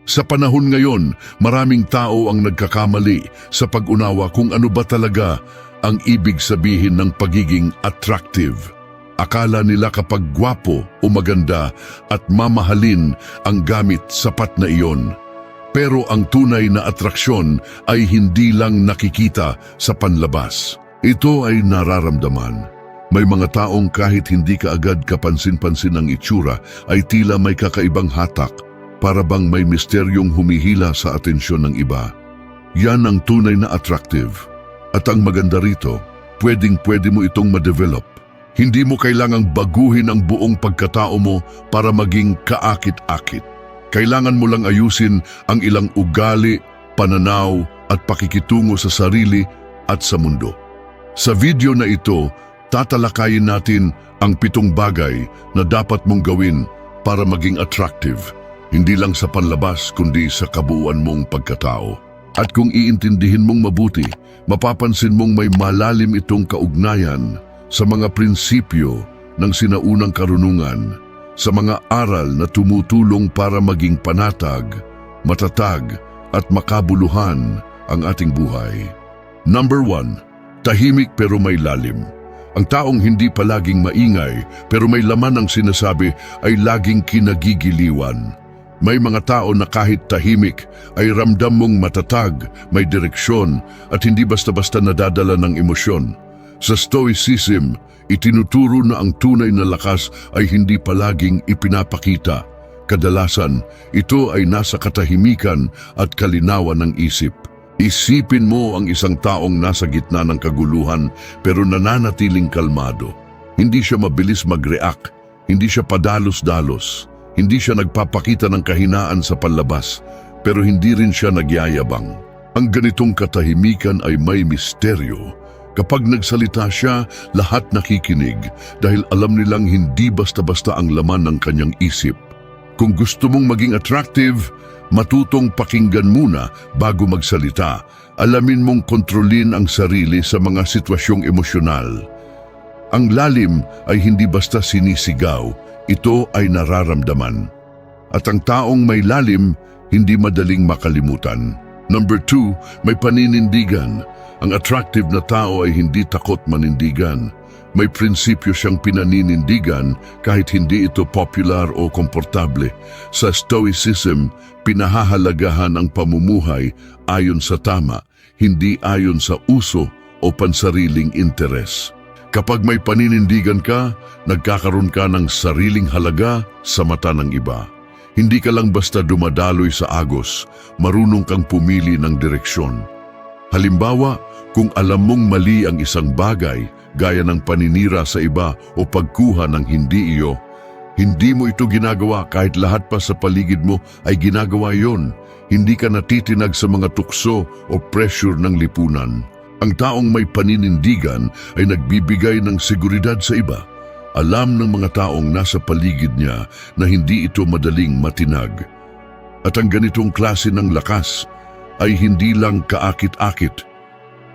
Sa panahon ngayon, maraming tao ang nagkakamali sa pag-unawa kung ano ba talaga ang ibig sabihin ng pagiging attractive. Akala nila kapag gwapo o maganda at mamahalin ang gamit sapat na iyon. Pero ang tunay na atraksyon ay hindi lang nakikita sa panlabas. Ito ay nararamdaman. May mga taong kahit hindi ka agad kapansin-pansin ang itsura ay tila may kakaibang hatak, para bang may misteryong humihila sa atensyon ng iba. Yan ang tunay na attractive. At ang maganda rito, pwedeng-pwede mo itong ma-develop. Hindi mo kailangang baguhin ang buong pagkatao mo para maging kaakit-akit. Kailangan mo lang ayusin ang ilang ugali, pananaw at pakikitungo sa sarili at sa mundo. Sa video na ito, tatalakayin natin ang 7 bagay na dapat mong gawin para maging attractive. Hindi lang sa panlabas kundi sa kabuuan mong pagkatao. At kung iintindihin mong mabuti, mapapansin mong may malalim itong kaugnayan sa mga prinsipyo ng sinaunang karunungan, sa mga aral na tumutulong para maging panatag, matatag at makabuluhan ang ating buhay. Number 1, tahimik pero may lalim. Ang taong hindi palaging maingay pero may laman ang sinasabi ay laging kinagigiliwan. May mga tao na kahit tahimik ay ramdam mong matatag, may direksyon at hindi basta-basta nadadala ng emosyon. Sa Stoicism, itinuturo na ang tunay na lakas ay hindi palaging ipinapakita. Kadalasan, ito ay nasa katahimikan at kalinawan ng isip. Isipin mo ang isang taong nasa gitna ng kaguluhan pero nananatiling kalmado. Hindi siya mabilis mag-react, hindi siya padalos-dalos. Hindi siya nagpapakita ng kahinaan sa panlabas, pero hindi rin siya nagyayabang. Ang ganitong katahimikan ay may misteryo. Kapag nagsalita siya, lahat nakikinig dahil alam nilang hindi basta-basta ang laman ng kanyang isip. Kung gusto mong maging attractive, matutong pakinggan muna bago magsalita. Alamin mong kontrolin ang sarili sa mga sitwasyong emosyonal. Ang lalim ay hindi basta sinisigaw. Ito ay nararamdaman. At ang taong may lalim, hindi madaling makalimutan. Number 2, may paninindigan. Ang attractive na tao ay hindi takot manindigan. May prinsipyo siyang pinaninindigan kahit hindi ito popular o komportable. Sa Stoicism, pinahahalagahan ang pamumuhay ayon sa tama, hindi ayon sa uso o pansariling interes. Kapag may paninindigan ka, nagkakaroon ka ng sariling halaga sa mata ng iba. Hindi ka lang basta dumadaloy sa agos, marunong kang pumili ng direksyon. Halimbawa, kung alam mong mali ang isang bagay, gaya ng paninira sa iba o pagkuha ng hindi iyo, hindi mo ito ginagawa kahit lahat pa sa paligid mo ay ginagawa yon. Hindi ka natitinag sa mga tukso o pressure ng lipunan. Ang taong may paninindigan ay nagbibigay ng seguridad sa iba. Alam ng mga taong nasa paligid niya na hindi ito madaling matinag. At ang ganitong klase ng lakas ay hindi lang kaakit-akit.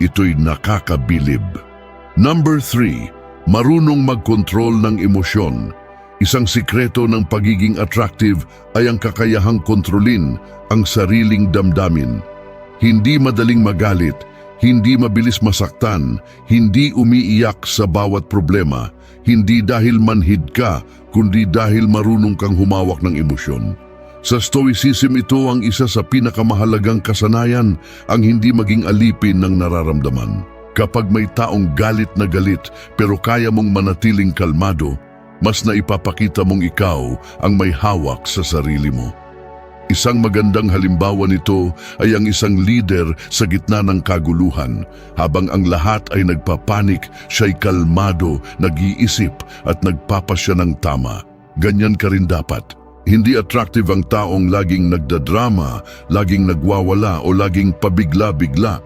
Ito'y nakakabilib. Number 3, marunong magkontrol ng emosyon. Isang sikreto ng pagiging attractive ay ang kakayahang kontrolin ang sariling damdamin. Hindi madaling magalit, hindi mabilis masaktan, hindi umiiyak sa bawat problema, hindi dahil manhid ka, kundi dahil marunong kang humawak ng emosyon. Sa Stoicism, ito ang isa sa pinakamahalagang kasanayan, ang hindi maging alipin ng nararamdaman. Kapag may taong galit na galit pero kaya mong manatiling kalmado, mas naipapakita mong ikaw ang may hawak sa sarili mo. Isang magandang halimbawa nito ay ang isang leader sa gitna ng kaguluhan. Habang ang lahat ay nagpapanik, siya'y kalmado, nag-iisip at nagpapasya ng tama. Ganyan ka rin dapat. Hindi attractive ang taong laging nagdadrama, laging nagwawala o laging pabigla-bigla.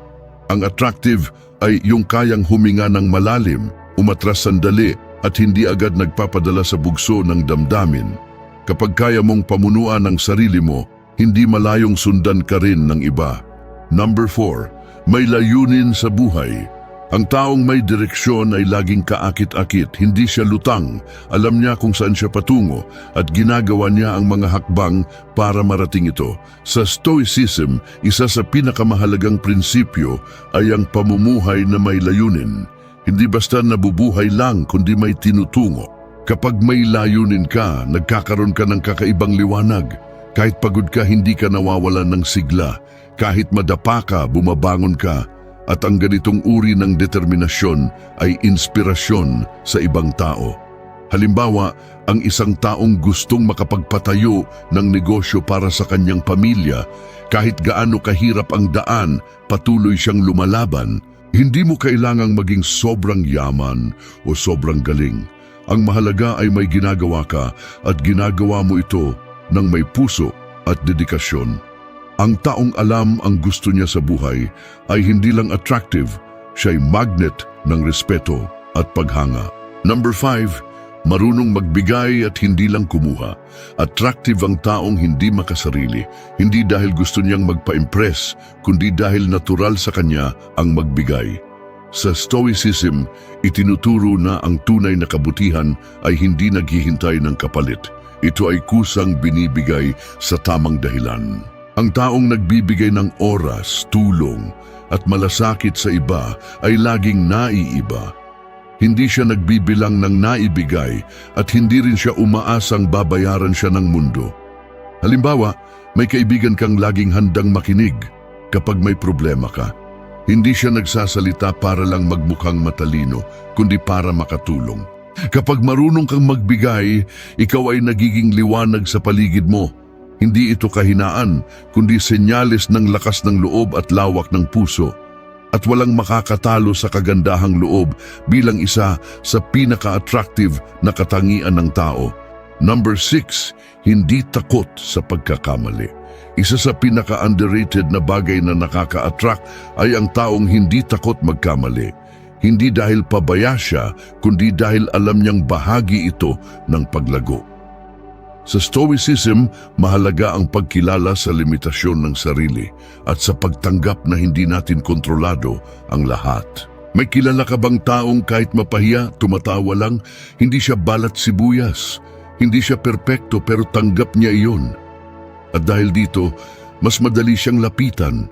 Ang attractive ay yung kayang huminga ng malalim, umatras sandali at hindi agad nagpapadala sa bugso ng damdamin. Kapag kaya mong pamunuan ang sarili mo, hindi malayong sundan ka rin ng iba. Number 4, may layunin sa buhay. Ang taong may direksyon ay laging kaakit-akit, hindi siya lutang. Alam niya kung saan siya patungo at ginagawa niya ang mga hakbang para marating ito. Sa Stoicism, isa sa pinakamahalagang prinsipyo ay ang pamumuhay na may layunin. Hindi basta nabubuhay lang kundi may tinutungo. Kapag may layunin ka, nagkakaroon ka ng kakaibang liwanag. Kahit pagod ka, hindi ka nawawalan ng sigla. Kahit madapa ka, bumabangon ka. At ang ganitong uri ng determinasyon ay inspirasyon sa ibang tao. Halimbawa, ang isang taong gustong makapagpatayo ng negosyo para sa kanyang pamilya, kahit gaano kahirap ang daan, patuloy siyang lumalaban. Hindi mo kailangang maging sobrang yaman o sobrang galing. Ang mahalaga ay may ginagawa ka at ginagawa mo ito ng may puso at dedikasyon. Ang taong alam ang gusto niya sa buhay ay hindi lang attractive, siya'y magnet ng respeto at paghanga. Number 5, marunong magbigay at hindi lang kumuha. Attractive ang taong hindi makasarili, hindi dahil gusto niyang magpa-impress, kundi dahil natural sa kanya ang magbigay. Sa Stoicism, itinuturo na ang tunay na kabutihan ay hindi naghihintay ng kapalit. Ito ay kusang binibigay sa tamang dahilan. Ang taong nagbibigay ng oras, tulong at malasakit sa iba ay laging naiiba. Hindi siya nagbibilang ng naibigay at hindi rin siya umaasang babayaran siya ng mundo. Halimbawa, may kaibigan kang laging handang makinig kapag may problema ka. Hindi siya nagsasalita para lang magmukhang matalino, kundi para makatulong. Kapag marunong kang magbigay, ikaw ay nagiging liwanag sa paligid mo. Hindi ito kahinaan, kundi senyales ng lakas ng loob at lawak ng puso. At walang makakatalo sa kagandahang loob bilang isa sa pinaka-attractive na katangian ng tao. Number 6, hindi takot sa pagkakamali. Isa sa pinaka-underrated na bagay na nakaka-attract ay ang taong hindi takot magkamali. Hindi dahil pabaya siya, kundi dahil alam niyang bahagi ito ng paglago. Sa Stoicism, mahalaga ang pagkilala sa limitasyon ng sarili at sa pagtanggap na hindi natin kontrolado ang lahat. May kilala ka bang taong kahit mapahiya, tumatawa lang, hindi siya balat sibuyas, hindi siya perpekto pero tanggap niya iyon. At dahil dito, mas madali siyang lapitan.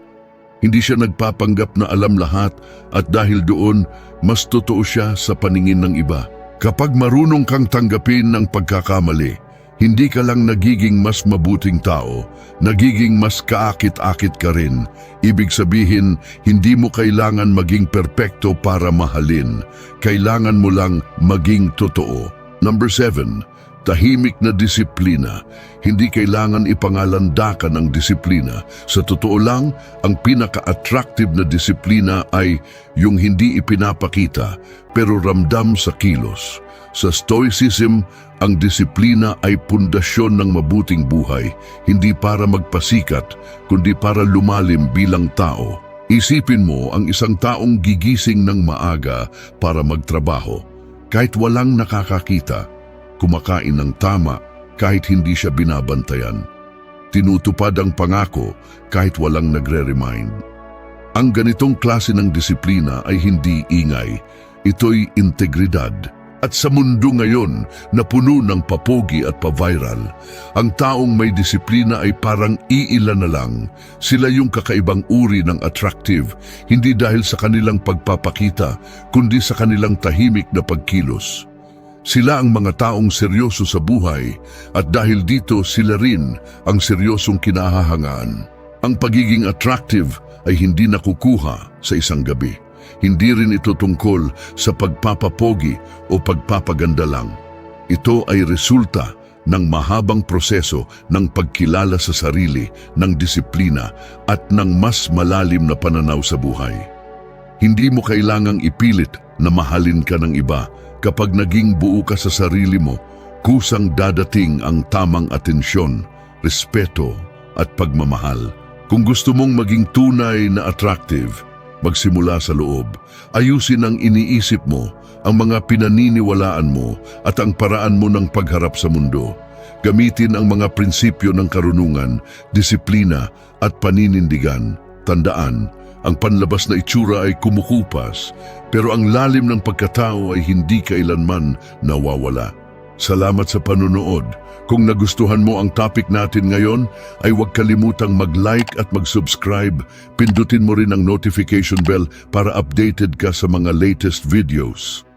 Hindi siya nagpapanggap na alam lahat at dahil doon, mas totoo siya sa paningin ng iba. Kapag marunong kang tanggapin ng pagkakamali, hindi ka lang nagiging mas mabuting tao, nagiging mas kaakit-akit ka rin. Ibig sabihin, hindi mo kailangan maging perpekto para mahalin. Kailangan mo lang maging totoo. Number 7, tahimik na disiplina. Hindi kailangan ipangalandakan ang disiplina. Sa totoo lang, ang pinaka-attractive na disiplina ay yung hindi ipinapakita pero ramdam sa kilos. Sa Stoicism, ang disiplina ay pundasyon ng mabuting buhay, hindi para magpasikat, kundi para lumalim bilang tao. Isipin mo ang isang taong gigising ng maaga para magtrabaho, kahit walang nakakakita, kumakain ng tama kahit hindi siya binabantayan. Tinutupad ang pangako kahit walang nagre-remind. Ang ganitong klase ng disiplina ay hindi ingay, ito'y integridad. At sa mundo ngayon na puno ng papogi at pa-viral, ang taong may disiplina ay parang iilan na lang. Sila yung kakaibang uri ng attractive, hindi dahil sa kanilang pagpapakita, kundi sa kanilang tahimik na pagkilos. Sila ang mga taong seryoso sa buhay at dahil dito sila rin ang seryosong kinahahangaan. Ang pagiging attractive ay hindi nakukuha sa isang gabi. Hindi rin ito tungkol sa pagpapapogi o pagpapaganda lang. Ito ay resulta ng mahabang proseso ng pagkilala sa sarili, ng disiplina at ng mas malalim na pananaw sa buhay. Hindi mo kailangang ipilit na mahalin ka ng iba. Kapag naging buo ka sa sarili mo, kusang dadating ang tamang atensyon, respeto at pagmamahal. Kung gusto mong maging tunay na attractive, magsimula sa loob. Ayusin ang iniisip mo, ang mga pinaniniwalaan mo at ang paraan mo ng pagharap sa mundo. Gamitin ang mga prinsipyo ng karunungan, disiplina at paninindigan. Tandaan, Ang panlabas na itsura ay kumukupas, pero ang lalim ng pagkatao ay hindi kailanman nawawala. Salamat sa panunood. Kung nagustuhan mo ang topic natin ngayon, ay huwag kalimutang mag-like at mag-subscribe. Pindutin mo rin ang notification bell para updated ka sa mga latest videos.